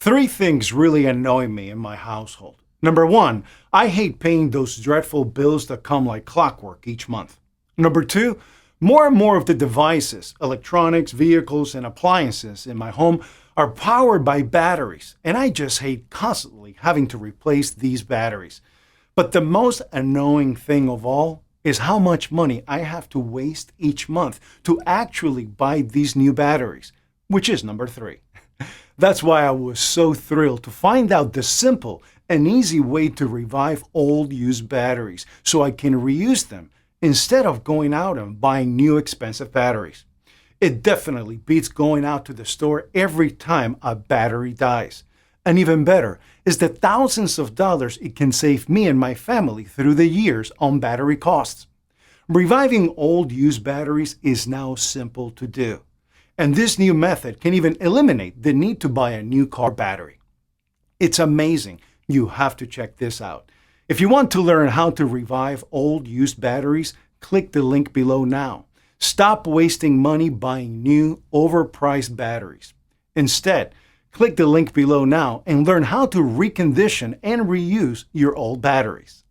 Three things really annoy me in my household. Number one, I hate paying those dreadful bills that come like clockwork each month. Number two, more and more of the devices, electronics, vehicles, and appliances in my home are powered by batteries, and I just hate constantly having to replace these batteries. But the most annoying thing of all is how much money I have to waste each month to actually buy these new batteries, which is number three. That's why I was so thrilled to find out the simple and easy way to revive old used batteries so I can reuse them instead of going out and buying new expensive batteries. It definitely beats going out to the store every time a battery dies. And even better is the thousands of dollars it can save me and my family through the years on battery costs. Reviving old used batteries is now simple to do. And this new method can even eliminate the need to buy a new car battery. It's amazing. You have to check this out. If you want to learn how to revive old used batteries, click the link below now. Stop wasting money buying new, overpriced batteries. Instead, click the link below now and learn how to recondition and reuse your old batteries.